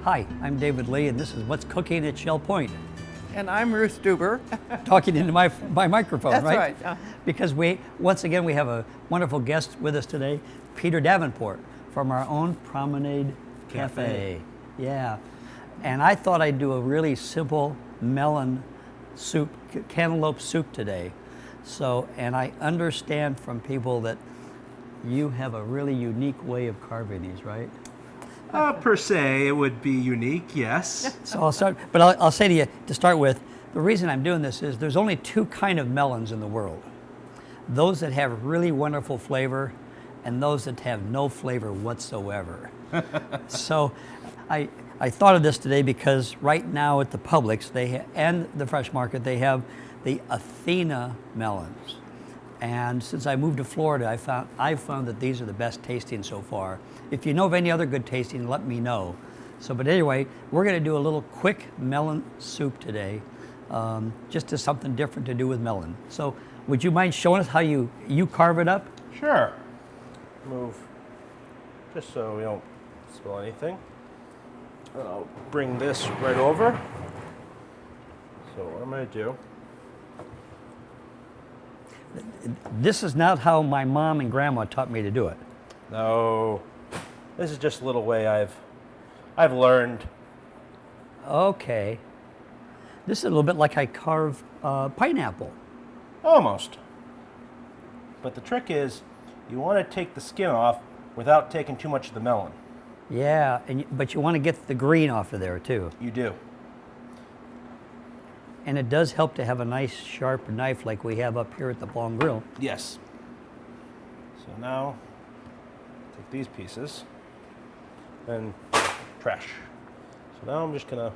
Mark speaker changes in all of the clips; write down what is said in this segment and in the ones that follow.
Speaker 1: Hi, I'm David Lee, and this is What's Cooking at Shell Point.
Speaker 2: And I'm Ruth Duber.
Speaker 1: Talking into my microphone,
Speaker 2: That's
Speaker 1: right?
Speaker 2: right.
Speaker 1: Because once again, we have a wonderful guest with us today, Peter Davenport from our own Promenade Cafe. Yeah. And I thought I'd do a really simple melon soup, cantaloupe soup today. So, and I understand from people that you have a really unique way of carving these, right?
Speaker 3: Per se, it would be unique, yes.
Speaker 1: So I'll start, but I'll say to you, to start with, the reason I'm doing this is there's only two kind of melons in the world. Those that have really wonderful flavor and those that have no flavor whatsoever. So I thought of this today because right now at the Publix and the Fresh Market, they have the Athena melons. And since I moved to Florida, I've found that these are the best tasting so far. If you know of any other good tasting, let me know. So, but anyway, we're going to do a little quick melon soup today, just as something different to do with melon. So, would you mind showing us how you carve it up?
Speaker 3: Sure. Move, just so we don't spill anything. I'll bring this right over. So what I'm going to do.
Speaker 1: This is not how my mom and grandma taught me to do it.
Speaker 3: No, this is just a little way I've learned.
Speaker 1: Okay. This is a little bit like I carve pineapple.
Speaker 3: Almost. But the trick is, you want to take the skin off without taking too much of the melon.
Speaker 1: Yeah, but you want to get the green off of there too.
Speaker 3: You do.
Speaker 1: And it does help to have a nice sharp knife like we have up here at the Palm Grill.
Speaker 3: Yes. So now, take these pieces and trash. So now I'm just gonna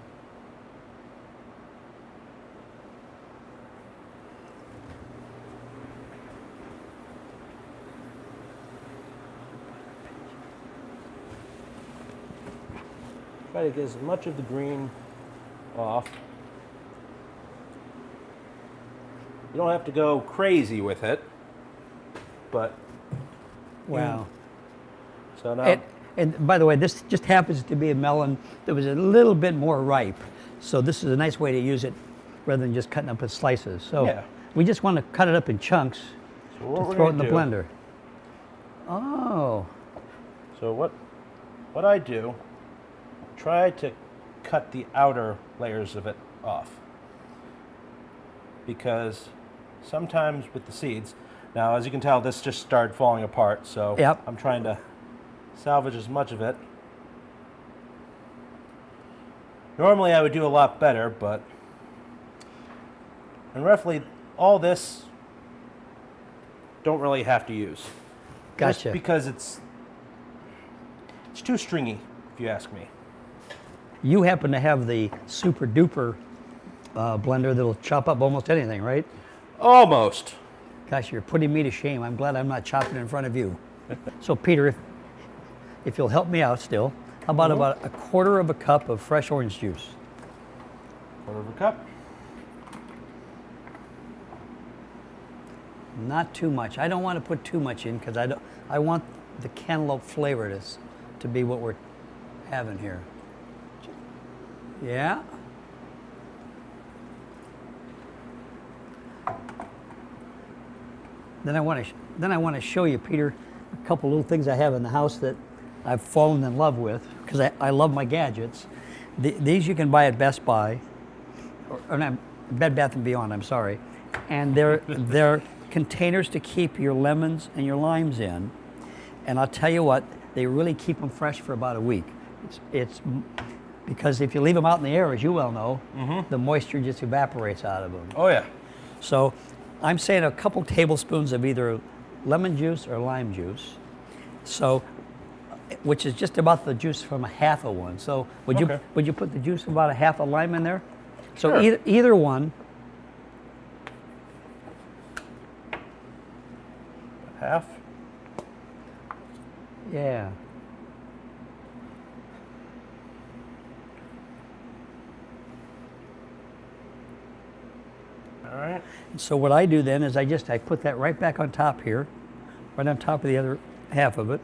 Speaker 3: try to get as much of the green off. You don't have to go crazy with it, but
Speaker 1: Wow.
Speaker 3: So now,
Speaker 1: And by the way, this just happens to be a melon that was a little bit more ripe. So this is a nice way to use it rather than just cutting up in slices. So
Speaker 3: Yeah.
Speaker 1: we just want to cut it up in chunks
Speaker 3: so what
Speaker 1: to
Speaker 3: we're
Speaker 1: throw it in
Speaker 3: gonna
Speaker 1: the
Speaker 3: do-
Speaker 1: blender. Oh,
Speaker 3: So what I do, try to cut the outer layers of it off, because sometimes with the seeds, now as you can tell, this just started falling apart. So
Speaker 1: Yep.
Speaker 3: I'm trying to salvage as much of it. Normally I would do a lot better, and roughly all this don't really have to use.
Speaker 1: gotcha.
Speaker 3: Just because it's too stringy, if you ask me.
Speaker 1: You happen to have the super duper blender that'll chop up almost anything, right?
Speaker 3: Almost.
Speaker 1: Gosh, you're putting me to shame. I'm glad I'm not chopping in front of you. So Peter, if you'll help me out still, how about a quarter of a cup of fresh orange juice?
Speaker 3: Quarter of a cup.
Speaker 1: Not too much. I don't want to put too much in because I want the cantaloupe flavor to be what we're having here. Yeah. Then I want to show you, Peter, a couple little things I have in the house that I've fallen in love with because I love my gadgets. These you can buy at Best Buy, or not, Bed Bath & Beyond, I'm sorry. And they're containers to keep your lemons and your limes in. And I'll tell you what, they really keep them fresh for about a week. It's because if you leave them out in the air, as you well know, the moisture just evaporates out of them.
Speaker 3: Oh yeah.
Speaker 1: So I'm saying a couple tablespoons of either lemon juice or lime juice. So, which is just about the juice from a half of one. So would you put the juice of about a half a lime in there? So
Speaker 3: Sure.
Speaker 1: either one.
Speaker 3: Half.
Speaker 1: Yeah.
Speaker 3: All right.
Speaker 1: So what I do then is I put that right back on top here, right on top of the other half of it,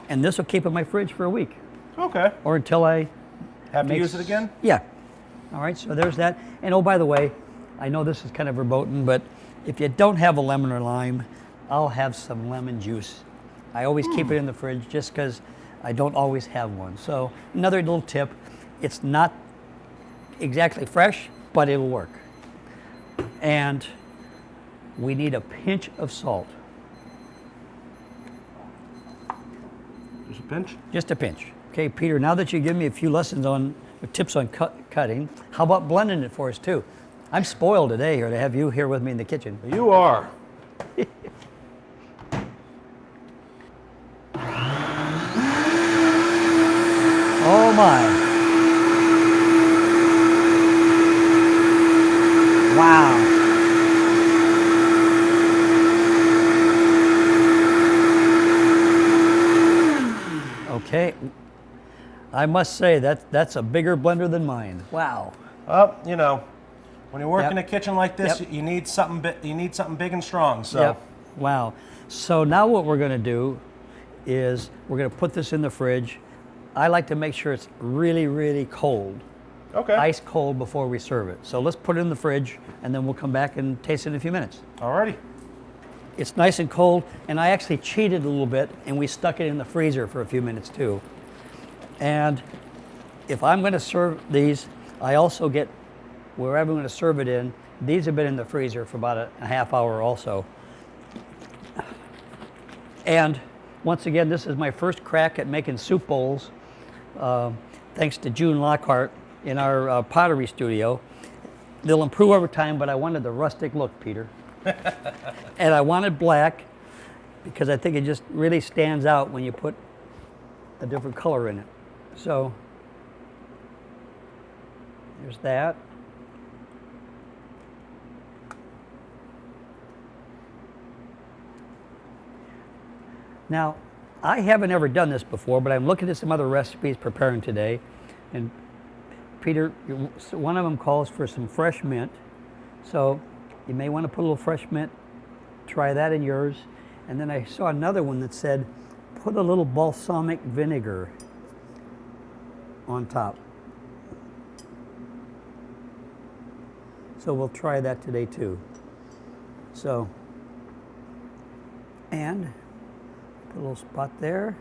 Speaker 1: and this will keep in my fridge for a week
Speaker 3: Okay.
Speaker 1: or until I
Speaker 3: Have to use it again?
Speaker 1: Yeah. All right, so there's that. And oh, by the way, I know this is kind of verboten, but if you don't have a lemon or lime, I'll have some lemon juice. I always keep it in the fridge just because I don't always have one. So another little tip, it's not exactly fresh, but it'll work. And we need a pinch of salt.
Speaker 3: Just a pinch?
Speaker 1: Just a pinch. Okay, Peter, now that you give me a few lessons on, tips on cutting, how about blending it for us too? I'm spoiled today here to have you here with me in the kitchen.
Speaker 3: You are.
Speaker 1: Oh my. Wow. Okay. I must say that's a bigger blender than mine. Wow.
Speaker 3: Well, you know, when you work
Speaker 1: Yep.
Speaker 3: in a kitchen like this,
Speaker 1: Yep.
Speaker 3: you need something. You need something big and strong. So.
Speaker 1: Yep. Wow. So now what we're going to do is we're going to put this in the fridge. I like to make sure it's really, really cold.
Speaker 3: Okay.
Speaker 1: Ice cold before we serve it. So let's put it in the fridge and then we'll come back and taste it in a few minutes.
Speaker 3: Alrighty.
Speaker 1: It's nice and cold, and I actually cheated a little bit and we stuck it in the freezer for a few minutes too. And if I'm going to serve these, I also get, wherever I'm going to serve it in, these have been in the freezer for about a half hour also. And once again, this is my first crack at making soup bowls, thanks to June Lockhart in our pottery studio. They'll improve over time, but I wanted the rustic look, Peter. And I wanted black because I think it just really stands out when you put a different color in it. So there's that. Now, I haven't ever done this before, but I'm looking at some other recipes preparing today. And Peter, one of them calls for some fresh mint. So you may want to put a little fresh mint. Try that in yours. And then I saw another one that said, put a little balsamic vinegar on top. So we'll try that today too. So, and put a little spot there,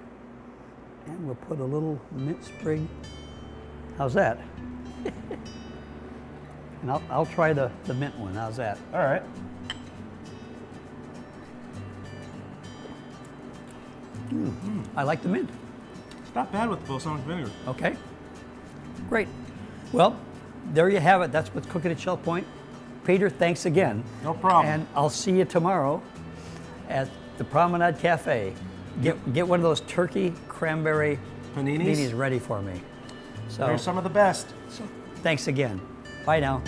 Speaker 1: and we'll put a little mint sprig. How's that? And I'll try the mint one. How's that?
Speaker 3: All right.
Speaker 1: I like the mint.
Speaker 3: It's not bad with balsamic vinegar.
Speaker 1: Okay, great. Well, there you have it. That's what's cooking at Shelf Point. Peter, thanks again.
Speaker 3: No problem.
Speaker 1: And I'll see you tomorrow at the Promenade Cafe. Get one of those turkey cranberry
Speaker 3: Paninis?
Speaker 1: ready for me. So,
Speaker 3: They're some of the best.
Speaker 1: thanks again. Bye now.